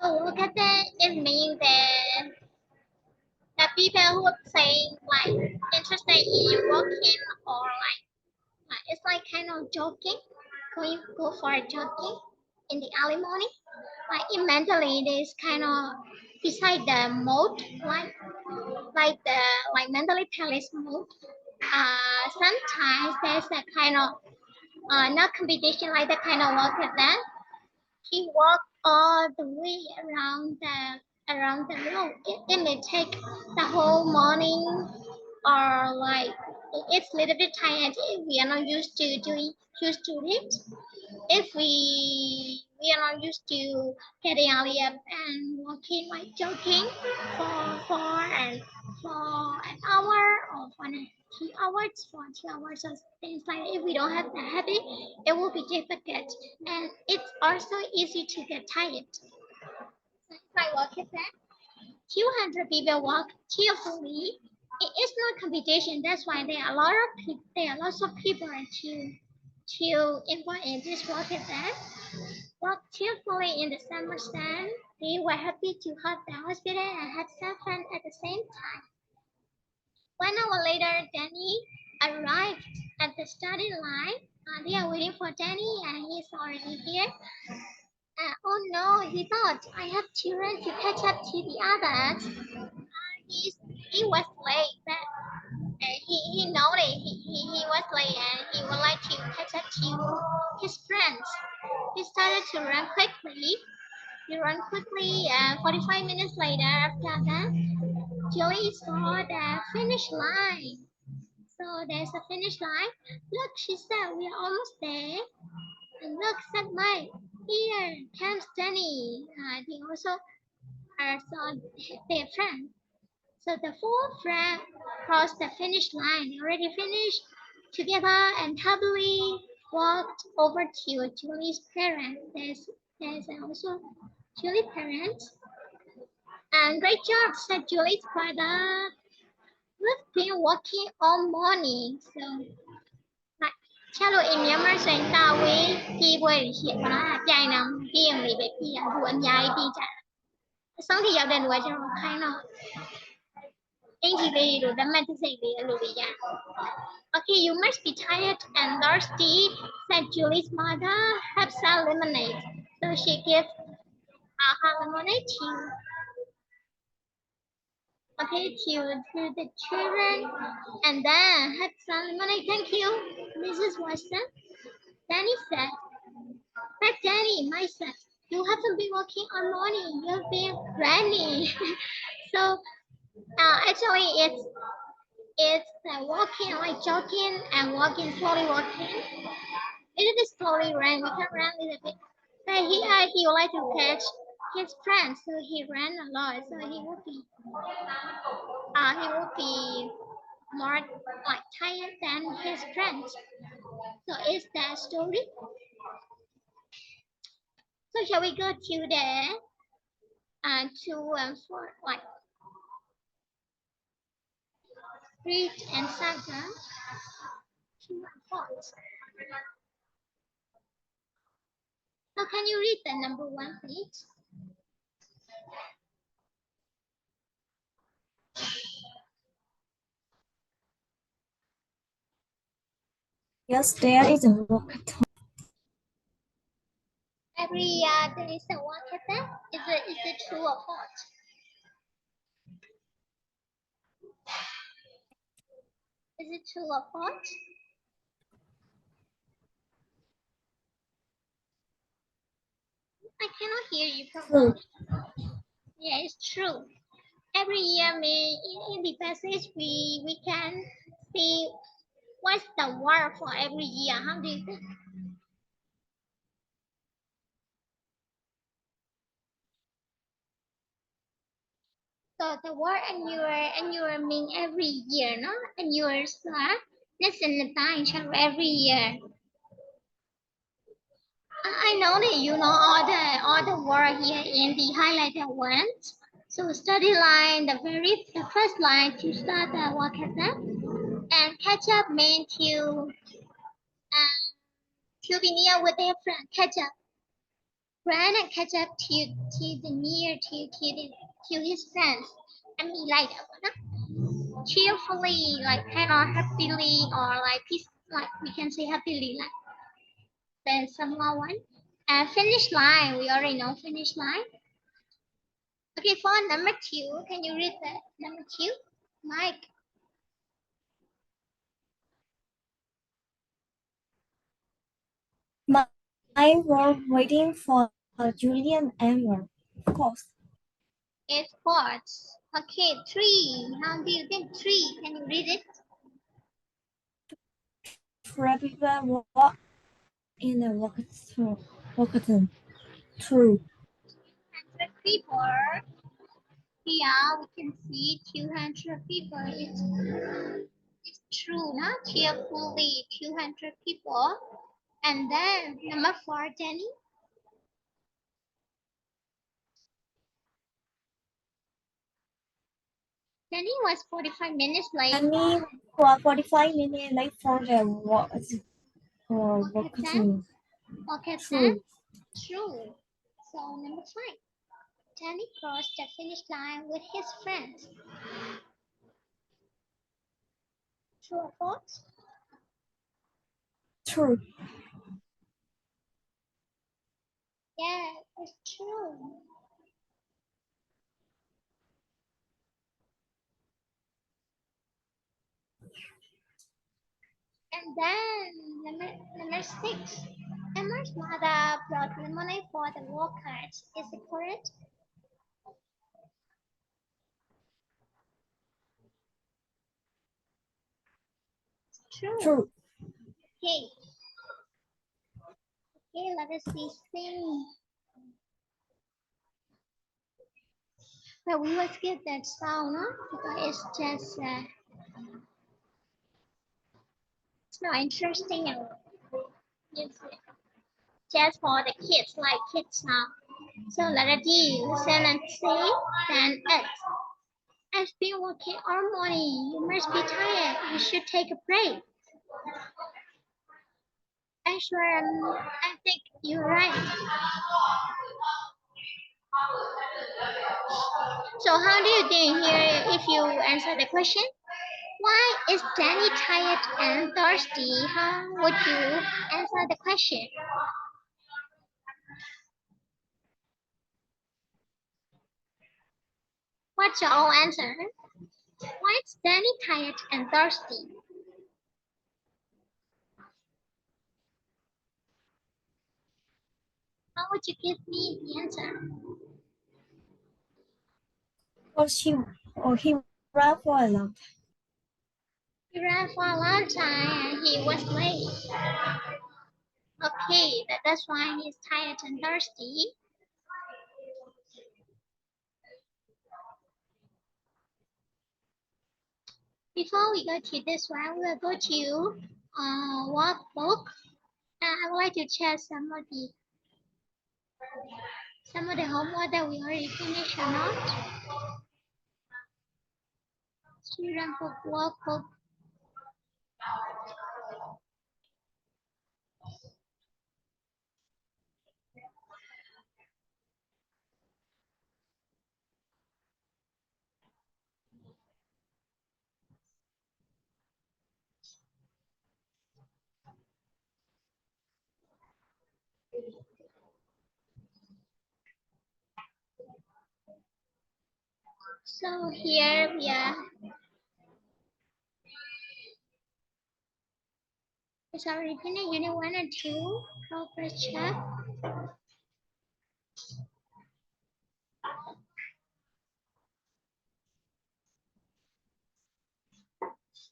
So look at that. It means that the people who are saying like interested in walking or like it's like kind of jogging, go for jogging in the early morning. Like it mentally, there's kind of beside the mode, like the like mentally palace mode. Sometimes there's a kind of not competition like that kind of walk at that. He walked all the way around the road. It may take the whole morning or like it's a little bit tired if we are not used to it. If we are not used to getting early up and walking like jogging and for an hour or for 2 hours, for 2 hours or things like that. If we don't have the habit, it will be difficult and it's also easy to get tired. So if I walk it back, 200 people walk cheerfully. It is not competition. That's why there are a lot of people. There are lots of people to involve in this walk event. Walk cheerfully in the summer sun. They were happy to help the hospital and had some fun at the same time. 1 hour later, Danny arrived at the starting line. They are waiting for Danny, and he's already here. Oh no, he thought I have to run to catch up to the others. He was late, but he know that he was late and he would like to catch up to his friends. He started to run quickly. He ran quickly and 45 minutes later after that, Julie saw the finish line. So there's a finish line. Look, she said, we are almost there. And look, said Mike, here comes Danny. They also saw their friend. So the four friends crossed the finish line. They already finished together and happily walked over to Julie's parents. There's also Julie's parents. And great job, said Julie's brother. We've been walking all morning. So, like, cha lộ em nhớ mà xoay tao với kia quay hiện mà nó dài nằm kia người bị kia buồn dài đi chả sống thì giờ đền quay cho nó khai nó anh chỉ về rồi đâm mạnh thì về rồi về nhà. Okay, you must be tired and thirsty, said Julie's mother. Have some lemonade. So she gives her lemonade to the children, and then have some lemonade. Thank you, Mrs. Watson. Danny said, but Danny, my son, you haven't been walking all morning. You've been running. So actually, it's walking like jogging and walking slowly walking. It is slowly run. We can run a little bit. But he would like to catch his friends, so he ran a lot. So he would be more like tired than his friends. So it's that story. So shall we go to the 2 and 4 like read and saga 2 and 4. So can you read the number 1, please? Yes, there is a walk-a-thon. Every year there is a walk-a-thon. Is it true or false? Is it true or false? I cannot hear you properly. Yeah, it's true. Every year, in the passage, we can see what's the word for every year. How do you think? So the word annual mean every year, no? Annual that's in the time for every year. I know that you know all the word here in the highlighted ones. So study line, the first line to start the walk-a-thon, and catch up mean to be near with their friend. Catch up. ran and catch up to the near to his friends. I mean, like cheerfully, like kind of happily, or like peace, like we can say happily, like there's someone one. Finish line. We already know finish line. Okay, for number two, can you read that number two, Mike? I were waiting for Julian Amber, of course. It's sports. Okay, three. How do you think three? Can you read it? Three people walk in a walkathon. True. The people. Here we can see 200 people. It's true, not cheerfully 200 people. And then number four, Jenny. Jenny was 45 minutes late And me for 45 minutes late for the walkathon. walkathon. Walkathon. True. True. So number five, Jenny crossed the finish line with his friends. True or false? True. Yeah, it's true. And then number six, Emma's mother brought lemonade for the walkers. Is it correct? True. True. Okay. Okay, let us see sing. But we will skip that sound, no? Because it's just it's not interesting at all. It's just for the kids, like kids now. So letter D, listen and say, then X. I've been working all morning. You must be tired. You should take a break. Actually, I think you're right. So how do you think here if you answer the question? Why is Danny tired and thirsty? How would you answer the question? What's your own answer? Why is Danny tired and thirsty? How would you give me the answer? He ran for a long time. He ran for a long time and he was late. Okay, that's why he's tired and thirsty. Before we go to this one, we'll go to workbook. I would like to share some of the homework that we already finished or not. Student book, workbook. So here we are. It's already finished unit 1 and 2. Progress check.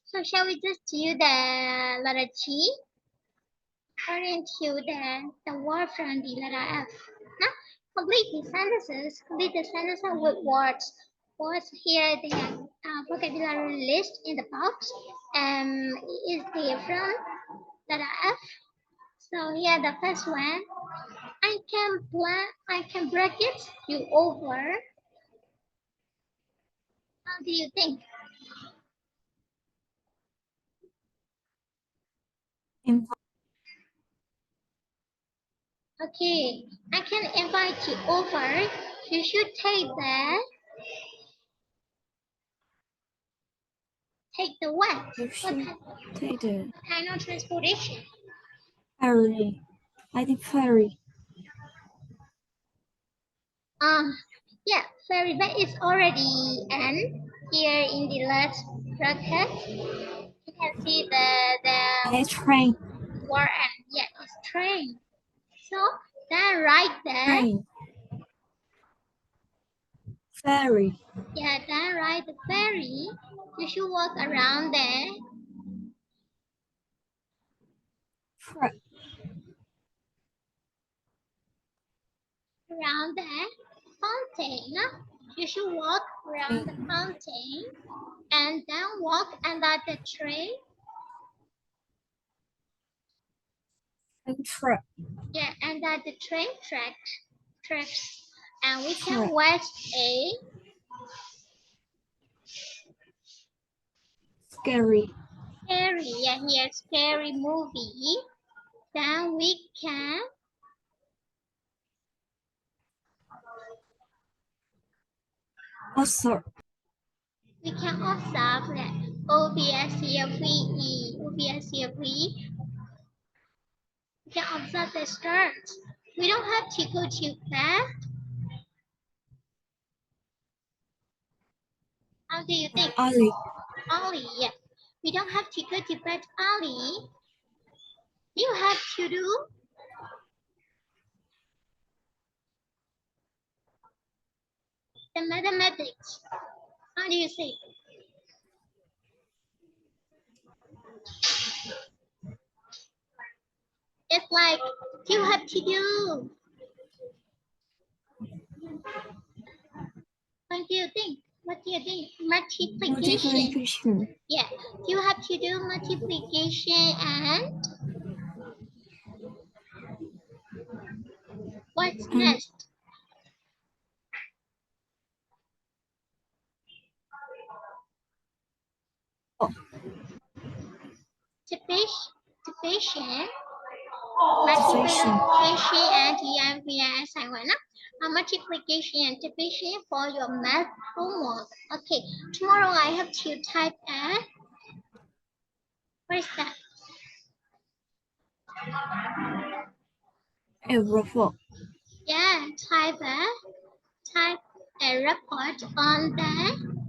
So shall we just do the letter G? According to the word from the letter F. Now, complete the sentences. Complete the sentences with words. Words here, the vocabulary list in the box. Is there from letter F? So here the first one. I can break it you over. How do you think? Okay, I can invite you over. You should take the what? You should take the Kind of transportation? ferry. I think ferry. Yeah, ferry, but it's already end here in the last bracket. You can see the Train. war end. Yeah, it's train. So then right there. Train. Ferry. Yeah, then right the ferry. You should walk around there. Around the fountain. You should walk around the fountain and then walk under the tree. Track. Yeah, under the train tracks. And we can watch a scary scary movie. Then we can observe that observe. We can observe the stars. We don't have to go too fast. How do you think? alley. Ollie, yeah. We don't have to go to bed early. You have to do the mathematics. How do you say? It's like you have to do. What do you think? What do you think? Multiplication. Yeah. You have to do multiplication and what's next? Division, multiplication and EMVI assignment. Multiplication and division for your math homework. Okay, tomorrow I have to type a. What is that? A report. Yeah, type a report on the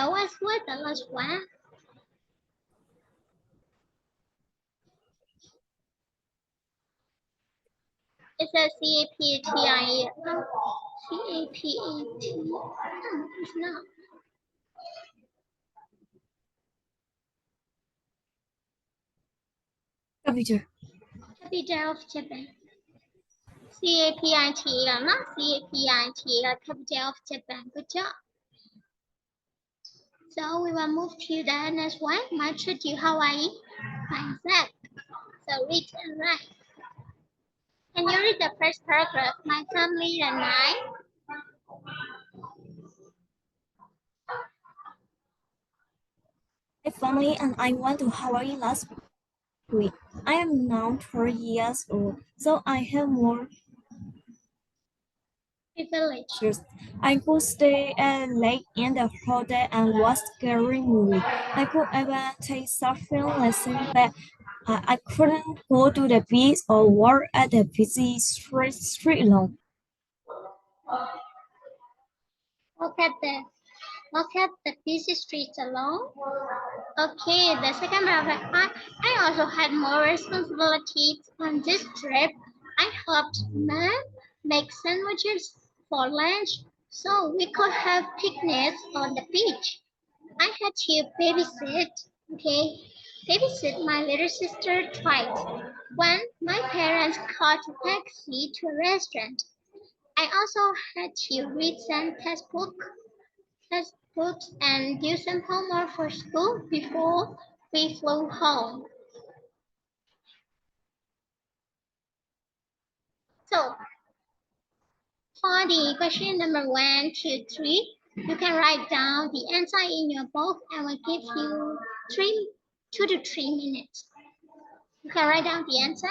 what's the last one? It's a CAPATIE. CAPAT. No, it's not. Capital. Capital of Japan. CAPIT, not CAPIT, capital of Japan. Good job. So we will move to the next one. My trip to Hawaii. Find that. So read and write. Can you read the first paragraph? My family and I. My family and I went to Hawaii last week. I am now 12 years old, so I have more Privilege. I could stay at late in the hotel and watch scary movie. I could even take surfing lessons, but I couldn't go to the beach or walk at the busy street alone. Look at the busy streets alone. Okay, the second paragraph. I also had more responsibilities on this trip. I helped Mom make sandwiches for lunch so we could have picnics on the beach. I had to babysit my little sister twice. When my parents called a taxi to a restaurant, I also had to read some textbooks and do some homework for school before we flew home. So For the question number 1, 2, 3, you can write down the answer in your book and will give you 2 to 3 minutes. You can write down the answer.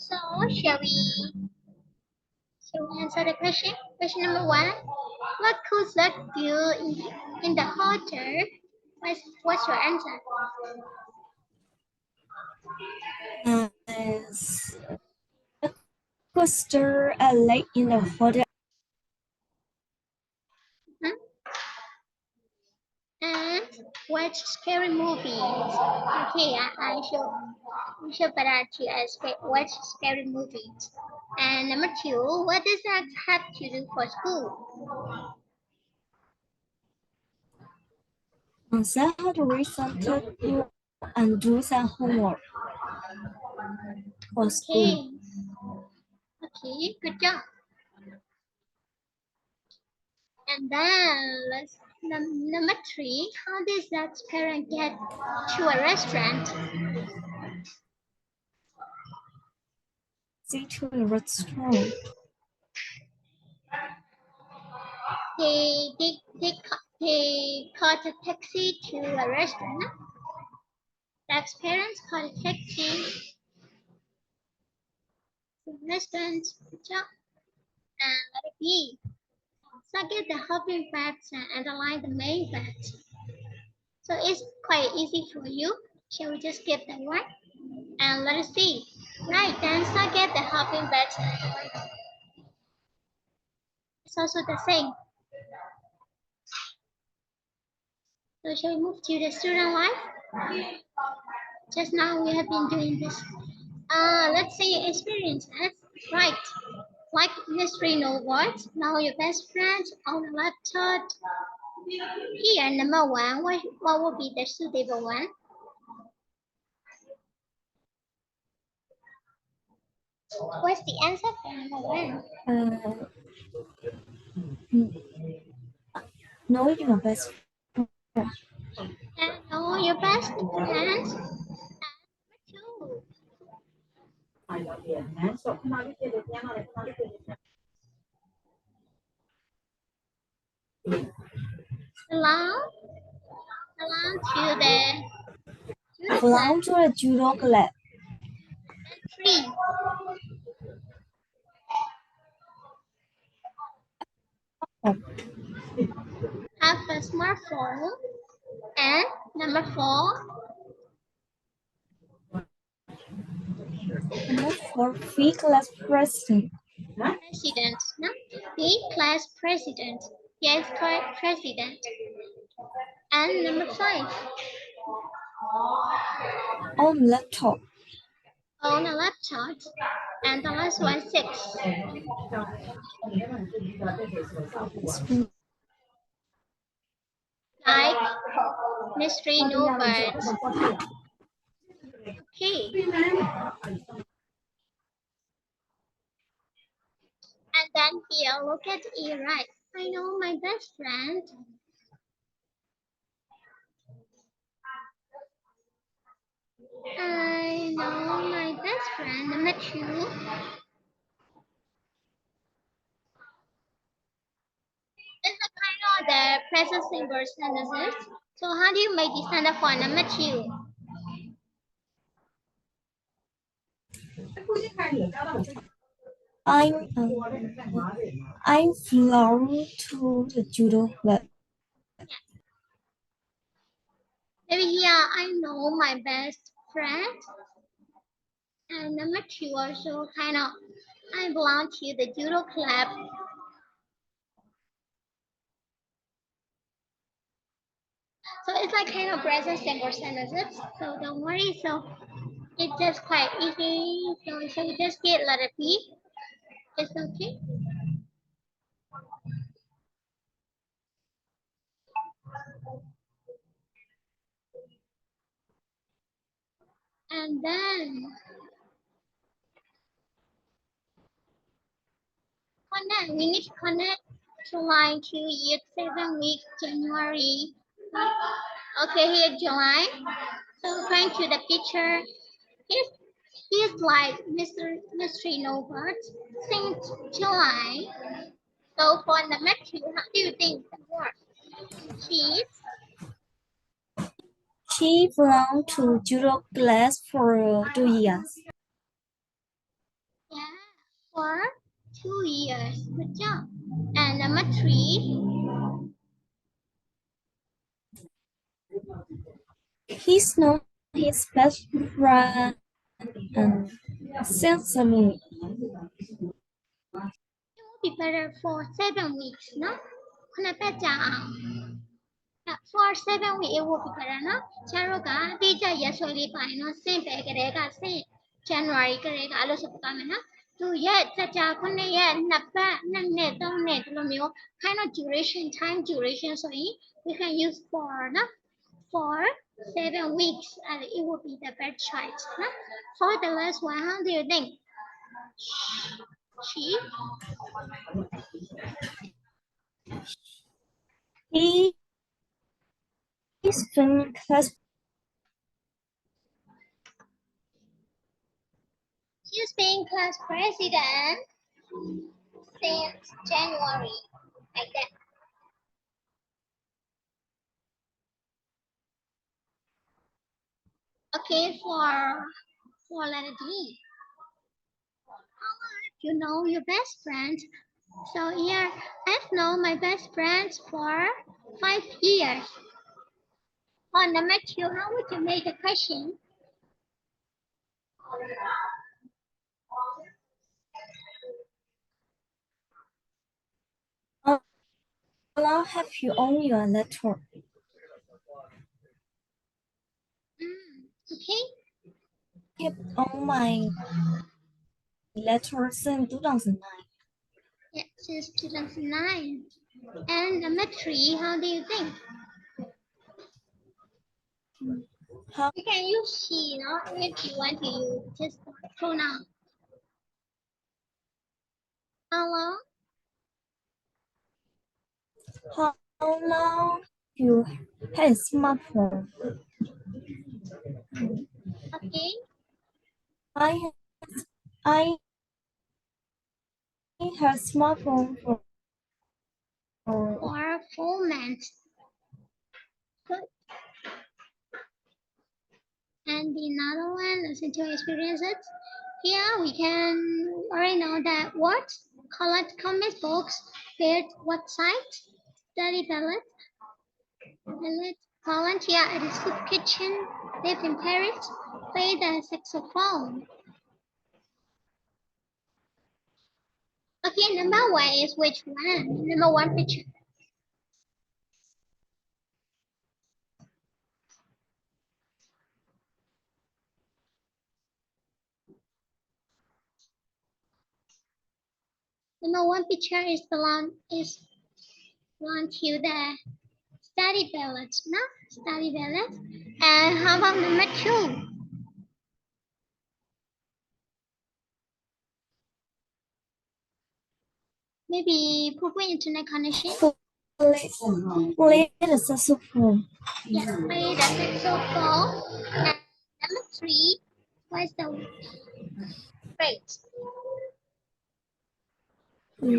So, shall we answer the question? Question number 1. What could that do in the hotel? What's your answer? Yes. Coaster a lake in the hotel. Hmm? And watch scary movies. Okay, I should better to watch scary movies. And number 2, what does that have to do for school? Say how to read some textbook and do some homework for school. Okay, okay, good job. And then number 3, how does that parent get to a restaurant? See to the restaurant. They caught a taxi to a restaurant. That's parents caught a taxi to a restaurant. Good job. And let it be. So get the helping facts and underline the main facts. So it's quite easy for you. Shall we just get that one? And let us see. Right, then so get the helping facts. It's also the same. So shall we move to the student life? Just now we have been doing this. Let's say experiences. Right. Like history novels. Now your best friends on the laptop. Here, number one, what would be the suitable one? What's the answer for number one? Know your best friend. And know your best friend. Number two. Belong, belong to the club. Belong to a judo club. Three. Have a smartphone. And number four. Number 4, free class president. President. No? Be class president. Yes, correct, president. And number five. On laptop. On a laptop. And the last one, six. Like mystery novel. Okay. And then here, look at E, right? I know my best friend. I know my best friend, number two. It's a kind of the present simple sentences. So how do you make the sentence for number two? I'm I'm belong to the judo club. Maybe here, I know my best friend. And number two also kind of, I belong to the judo club. So it's like kind of present simple sentences. So don't worry. So it's just quite easy. So you just get letter P. It's okay. And then connect. We need to connect July 2 years, 7 weeks, January. Okay, here July. So going to the picture. He's like Mystery Norbert since July. So for number two, how do you think it works? She belonged to judo class for 2 years. Yeah, for 2 years. Good job. And number three. He's known his best friend since a minute. It will be better for 7 weeks, no? ခုနတက်ကြအောင် for 7 weeks it will be better နော်ကျန်တို့ကတိကျရက်ဆွဲလေးပါရင်တော့စင့်ပဲကလေးကစင့် January ကလေးကအဲ့လိုဆိုပြမယ်နော်သူရက်ကြာ9ရက်2ပတ်2နှစ်3နှစ်ဒီလိုမျိုး kind of duration time duration ဆိုရင် we can use for နော် for 7 weeks and it will be the best choice နော် for the last one how do you think she He is been class she's been class president since January like that. Okay, for letter D. You know your best friend. So here, I've known my best friends for 5 years. On number two, how would you make the question? How long have you owned your letter? Okay. Kept on my letter since 2009. Yeah, since 2009. And number three, how do you think? How You can use she, if you want to use just pronoun. How long? how long you have smartphone? Okay, I I have smartphone for for 4 months. Good. And the another one, listen to experiences. Here we can already know that what collect comic books, build website, study ballet, volunteer at the soup kitchen, live in Paris, play the saxophone. Okay, number one is which one? Number one picture. Number one picture belong to the study ballet, no? Study ballet. And how about number two? Maybe poor internet connection. play the saxophone. Yeah, play the saxophone. And number three, what's the rate? We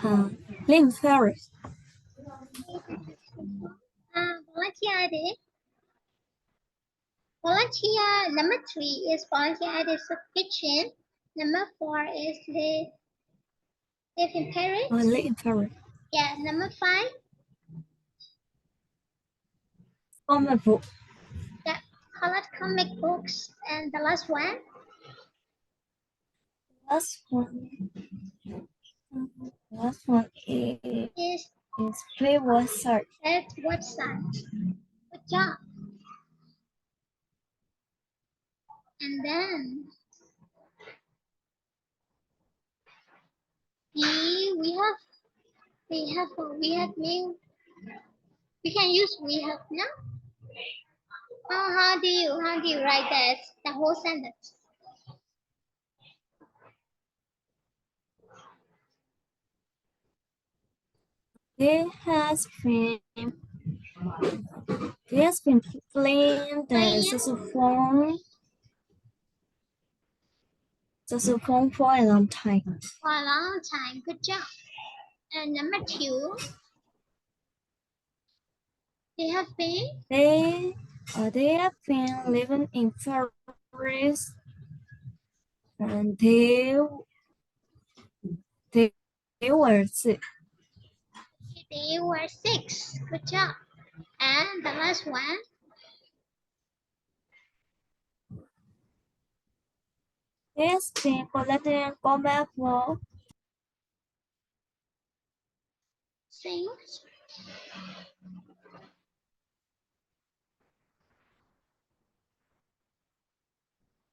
live in Paris. Volunteer ID. Volunteer number three is volunteer at the soup kitchen. Number four is live in Paris. Live in Paris. Yeah, number five. Comic book. Yeah, collect comic books. And the last one Last one. Last one is play website. that website. Good job. And then we have new. We can use we have now. How do you write that the whole sentence? They has been they has been playing the Playing saxophone for a long time. for a long time. Good job. And number two, they have been They have been living in Paris and they they were sick. they were six. Good job. And the last one, They has been collecting combat for sings.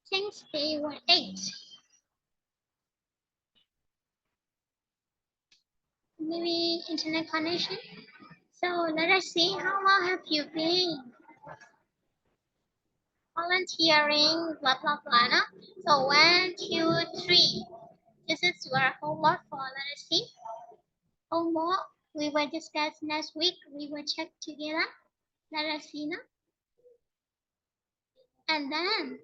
Since they were eight. Maybe internet connection. So let us see how long have you been volunteering, blah blah blah. No? So 1, 2, 3. This is your homework for let us see. Homework we will discuss next week. We will check together. Let us see now. And then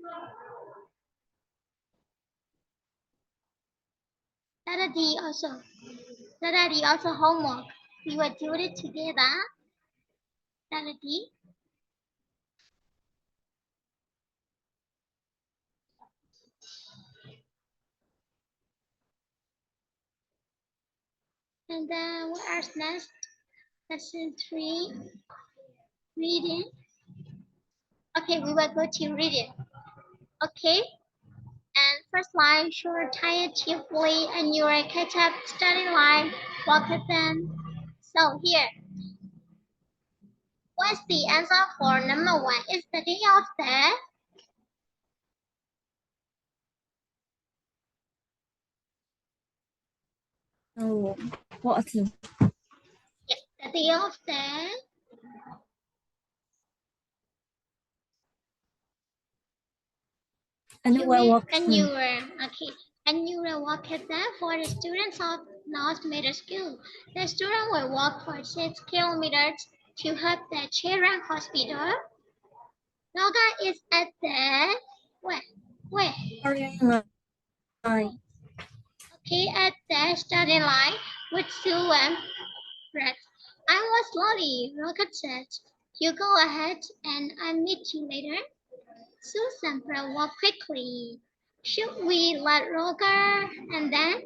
Saturday also. Saturday also homework. We will do it together. Saturday. And then what else next? Lesson 3. Reading. Okay, we will go to reading. Okay. And first line, sure, tired cheerfully, and you are catch up, study line, Walk-a-Thon. So here, what's the answer for number one? Is the day of the what At the end of the annual walk-a-thon. annual walk-a-thon for the students of North Middle School. The students will walk for 6 kilometers to help the children hospital. Loga is at the where? Starting line. Okay, at the starting line with Sue and Fred. I was slowly, Rocket said. You go ahead and I'll meet you later. Susan walked quickly. Should we let Roger and then?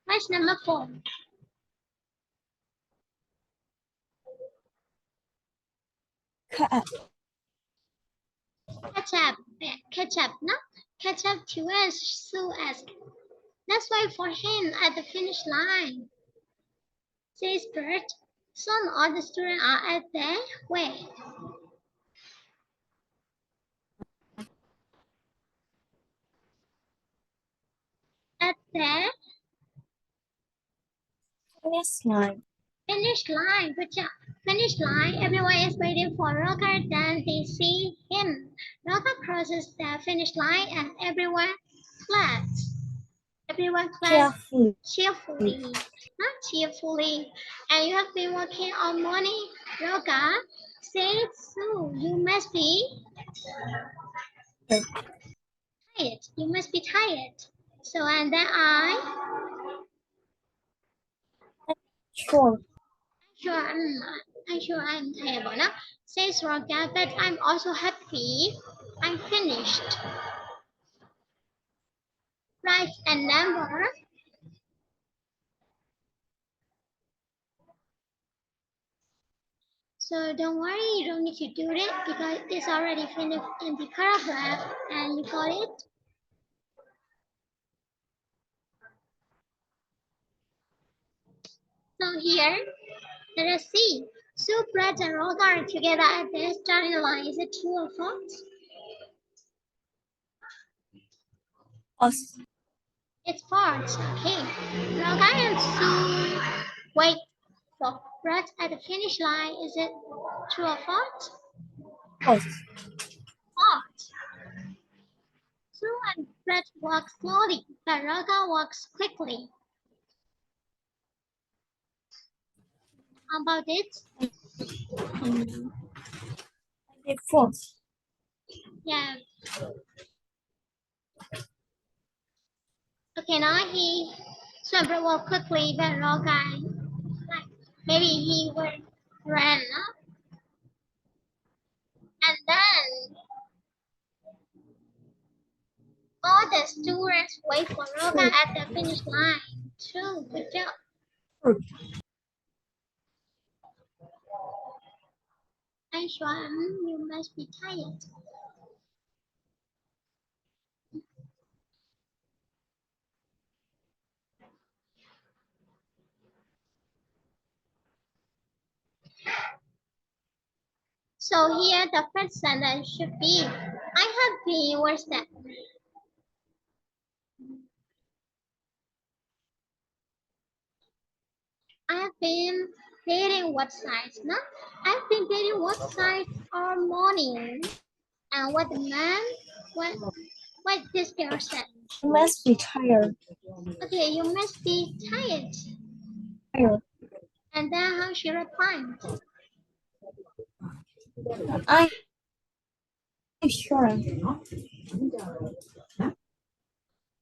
Question number 4. Catch up. Catch up, no? Catch up to us, Sue asked. Let's wait for him at the finish line, says Bert. Some of the students are at the way. At the Finish line. finish line, good job. Finish line, everyone is waiting for Roger, then they see him. Roger crosses the finish line and everyone claps. Everyone claps Carefully. cheerfully, not cheerfully. And you have been working all morning, Roger. Said Sue, you must be tired. You must be tired. So and then Sure. I'm sure I'm tired now. Says Roger, but I'm also happy. I'm finished. Write a number. So don't worry, you don't need to do it because it's already finished in the paragraph and you got it. So here, let us see. Sue, Brett, and Roger are together at the starting line. Is it true or false? Us. It's false. Okay. Roger and Sue wait for Brett at the finish line. Is it true or false? Us. False. Sue and Brett walk slowly, but Roger walks quickly. How about it? False. Yeah. Okay, now Swimmer walk quickly, but Roger, like, maybe he would run, and then all the students wait for Roger at the finish line. True, good job. True. Aishwarya, you must be tired. So here the first sentence should be, I have been, where's that? I have been dating websites, no? I've been dating websites all morning. And what the man, what this girl said. You must be tired. Okay, you must be tired. Tired. And then how she replied. I'm sure.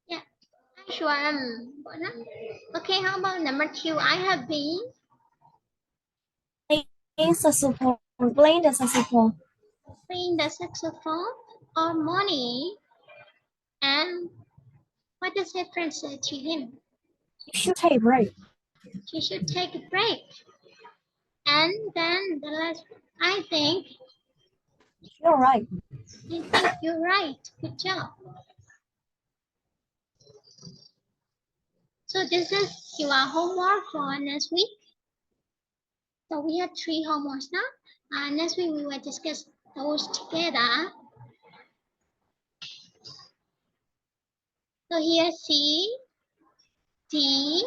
Yeah, I'm sure Okay, how about number 2? I have been Playing saxophone. Playing the saxophone. playing the saxophone all morning. And what does her friend say to him? You should take a break. She should take a break. And then the last, I think You're right. you're right. Good job. So this is your homework for next week. So we have 3 homeworks now. Next week we will discuss those together. So here, see, D,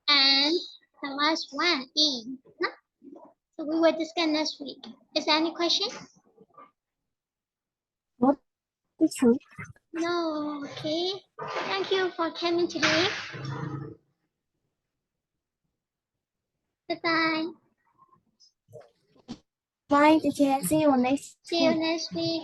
and the last one, E. No? So we will discuss next week. Is there any question? What is true? No, okay. Thank you for coming today. Bye-bye. Bye, teacher. See you next See you week. next week.